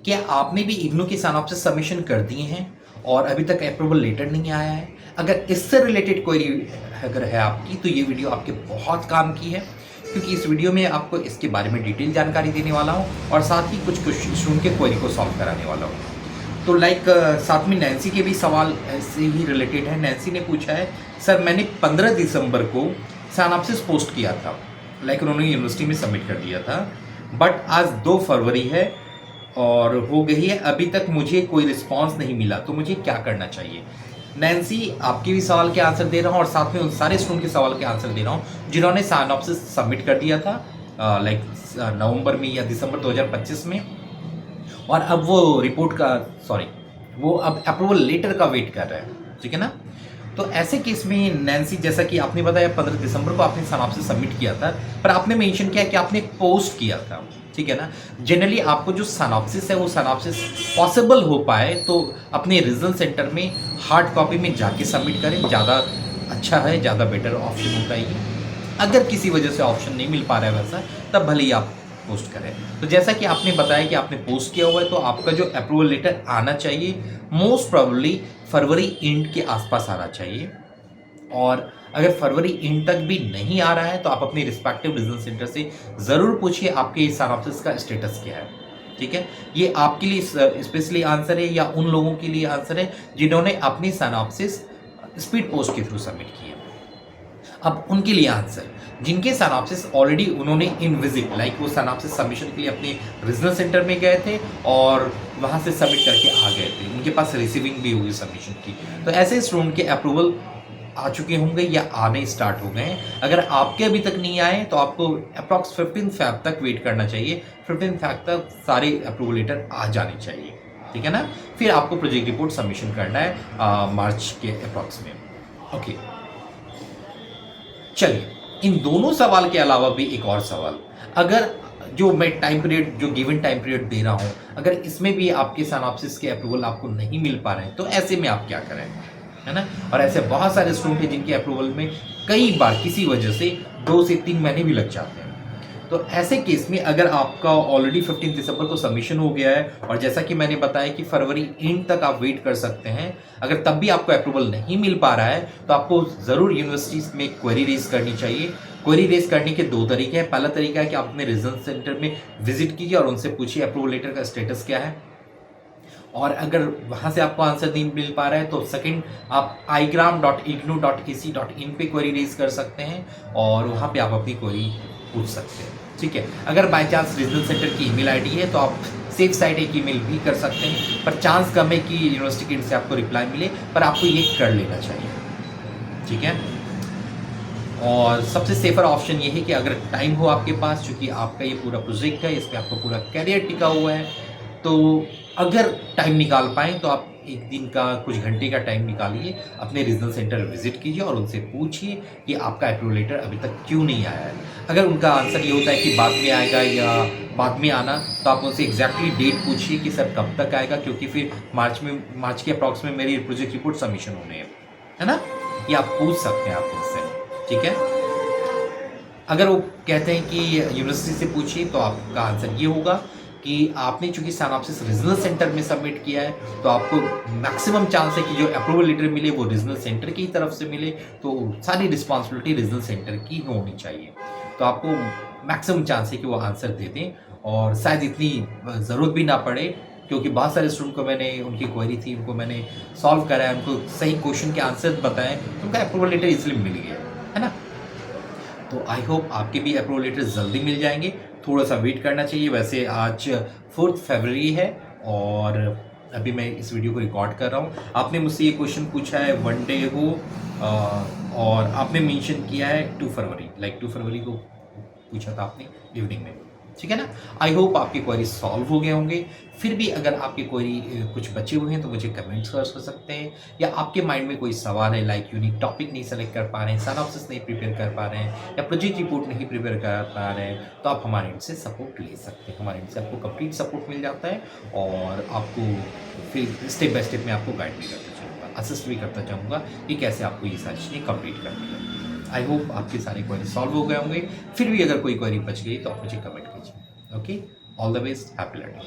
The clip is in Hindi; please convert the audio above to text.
क्या आपने भी इग्नू की साइनॉप्सिस सबमिशन कर दिए हैं और अभी तक अप्रूवल लेटर नहीं आया है? अगर इससे रिलेटेड क्वेरी अगर है आपकी तो ये वीडियो आपके बहुत काम की है, क्योंकि इस वीडियो में आपको इसके बारे में डिटेल जानकारी देने वाला हूँ और साथ ही कुछ स्टूडेंट के क्वेरी को सॉल्व कराने वाला हूँ। तो साथ में नैन्सी के भी सवाल ऐसे ही रिलेटेड है। नैन्सी ने पूछा है, सर मैंने 15 दिसंबर को साइनॉप्सिस पोस्ट किया था, उन्होंने यूनिवर्सिटी में सबमिट कर दिया था, बट आज 2 फरवरी है और हो गई है, अभी तक मुझे कोई रिस्पांस नहीं मिला, तो मुझे क्या करना चाहिए? नैन्सी, आपके भी सवाल के आंसर दे रहा हूँ और साथ में उन सारे स्टूडेंट के सवाल के आंसर दे रहा हूँ जिन्होंने साइनॉप्सिस सबमिट कर दिया था नवंबर में या दिसंबर 2025 में, और अब वो अब अप्रूवल लेटर का वेट कर रहे हैं, ठीक है ना? तो ऐसे केस में नैन्सी, जैसा कि आपने बताया 15 दिसंबर को आपने साइनॉप्सिस सबमिट किया था, पर आपने मेंशन किया कि आपने एक पोस्ट किया था, ठीक है ना? जनरली आपको जो साइनॉप्सिस है वो साइनॉप्सिस पॉसिबल हो पाए तो अपने रीजनल सेंटर में हार्ड कॉपी में जाके सबमिट करें, ज़्यादा अच्छा है, ज़्यादा बेटर ऑप्शन होता है ये। अगर किसी वजह से ऑप्शन नहीं मिल पा रहा है वैसा, तब भले ही आप पोस्ट करें। तो जैसा कि आपने बताया कि आपने पोस्ट किया हुआ है, तो आपका जो अप्रूवल लेटर आना चाहिए मोस्ट प्रोबेबली फरवरी एंड के आसपास आना चाहिए, और अगर फरवरी एंड तक भी नहीं आ रहा है तो आप अपने रिस्पेक्टिव रीजनल सेंटर से ज़रूर पूछिए आपके साइनॉप्सिस का स्टेटस क्या है, ठीक है? ये आपके लिए स्पेशली आंसर है या उन लोगों के लिए आंसर है जिन्होंने अपनी साइनॉप्सिस स्पीड पोस्ट के थ्रू सबमिट की है। अब उनके लिए आंसर, जिनके साइनॉप्सिस ऑलरेडी उन्होंने इन विजिट वो साइनॉप्सिस सबमिशन के लिए अपने रीजनल सेंटर में गए थे और वहाँ से सबमिट करके आ गए थे, उनके पास रिसीविंग भी हुई सबमिशन की, तो ऐसे स्टूडेंट के अप्रूवल आ चुके होंगे या आने स्टार्ट हो गए हैं। अगर आपके अभी तक नहीं आए तो आपको अप्रॉक्स 15 फैब तक वेट करना चाहिए। 15 फैब तक सारे अप्रूवल लेटर आ जाने चाहिए, ठीक है ना? फिर आपको प्रोजेक्ट रिपोर्ट सबमिशन करना है मार्च के अप्रॉक्स में। ओके, चलिए, इन दोनों सवाल के अलावा भी एक और सवाल, अगर जो मैं टाइम पीरियड, जो गिवन टाइम पीरियड दे रहा हूँ, अगर इसमें भी आपके साइनॉप्सिस के अप्रूवल आपको नहीं मिल पा रहे हैं तो ऐसे में आप क्या करें, है ना? और ऐसे बहुत सारे स्टूडेंट हैं जिनके अप्रूवल में कई बार किसी वजह से 2 से 3 महीने भी लग जाते हैं। तो ऐसे केस में अगर आपका ऑलरेडी 15 दिसंबर को सबमिशन हो गया है और जैसा कि मैंने बताया कि फरवरी एंड तक आप वेट कर सकते हैं, अगर तब भी आपको अप्रूवल नहीं मिल पा रहा है तो आपको ज़रूर यूनिवर्सिटीज़ में क्वेरी रेज करनी चाहिए। क्वेरी रेज करने के 2 तरीके हैं। पहला तरीका है कि आप अपने रीजनल सेंटर में विजिट कीजिए और उनसे पूछिए अप्रूवल लेटर का स्टेटस क्या है, और अगर वहाँ से आपको आंसर नहीं मिल पा रहा है तो सेकंड, आप igram.ignu.ac.in पे क्वेरी रेज कर सकते हैं और वहाँ पे आप अपनी क्वेरी पूछ सकते हैं, ठीक है? अगर बाय चांस रीजनल सेंटर की ईमेल आईडी है तो आप सेफ साइड एक ईमेल भी कर सकते हैं, पर चांस कम है कि यूनिवर्सिटी की एंड से आपको रिप्लाई मिले, पर आपको ये कर लेना चाहिए, ठीक है? और सबसे सेफर ऑप्शन ये है कि अगर टाइम हो आपके पास, चूँकि आपका ये पूरा प्रोजेक्ट है, इस पर आपका पूरा कैरियर टिका हुआ है, तो अगर टाइम निकाल पाएँ तो आप एक दिन का कुछ घंटे का टाइम निकालिए, अपने रीजनल सेंटर विजिट कीजिए और उनसे पूछिए कि आपका अप्रूवल लेटर अभी तक क्यों नहीं आया है। अगर उनका आंसर ये होता है कि बाद में आएगा या बाद में आना, तो आप उनसे एग्जैक्टली डेट पूछिए कि सर कब तक आएगा, क्योंकि फिर मार्च के अप्रॉक्स में मेरी प्रोजेक्ट रिपोर्ट सबमिशन होने है ना? ये आप पूछ सकते हैं आप उनसे, ठीक है? अगर वो कहते हैं कि यूनिवर्सिटी से पूछिए तो आपका आंसर ये होगा कि आपने चूंकि साइनॉप्सिस रीजनल सेंटर में सबमिट किया है तो आपको मैक्सिमम चांस है कि जो अप्रूवल लेटर मिले वो रीजनल सेंटर की तरफ से मिले, तो सारी रिस्पॉन्सिबिलिटी रीजनल सेंटर की होनी चाहिए। तो आपको मैक्सिमम चांस है कि वो आंसर दे दें और शायद इतनी ज़रूरत भी ना पड़े, क्योंकि बहुत सारे स्टूडेंट को मैंने, उनकी क्वेरी थी, उनको मैंने सॉल्व कराया, उनको सही क्वेश्चन के आंसर बताएं, तो उनका अप्रूवल लेटर इसलिए मिल गया, है ना? तो आई होप आपके भी अप्रूवल लेटर जल्दी मिल जाएंगे, थोड़ा सा वेट करना चाहिए। वैसे आज 4 फरवरी है और अभी मैं इस वीडियो को रिकॉर्ड कर रहा हूँ। आपने मुझसे ये क्वेश्चन पूछा है 1 डे को और आपने मेंशन किया है 2 फरवरी, 2 फरवरी को पूछा था आपने इवनिंग में, ठीक है ना? आई होप आपके क्वेरी सॉल्व हो गए होंगे। फिर भी अगर आपके क्वेरी कुछ बचे हुए हैं तो मुझे कमेंट्स कर सकते हैं, या आपके माइंड में कोई सवाल है, यूनिक टॉपिक नहीं सेलेक्ट कर पा रहे हैं, साइनॉप्सिस नहीं प्रिपेयर कर पा रहे हैं, या प्रोजेक्ट रिपोर्ट नहीं प्रिपेयर कर पा रहे हैं, तो आप हमारे एंड से सपोर्ट ले सकते हैं। हमारे एंड से आपको कंप्लीट सपोर्ट मिल जाता है और आपको फिर स्टेप बाय स्टेप में आपको गाइड भी करता चाहूँगा, असिस्ट भी करता चाहूँगा कि कैसे आपको ये सारी चीज़ें कंप्लीट करनी है। आई होप आपके सारे क्वेरी सॉल्व हो गए होंगे। फिर भी अगर कोई क्वेरी बच गई तो आप मुझे कमेंट कीजिए। Okay, all the best, happy learning.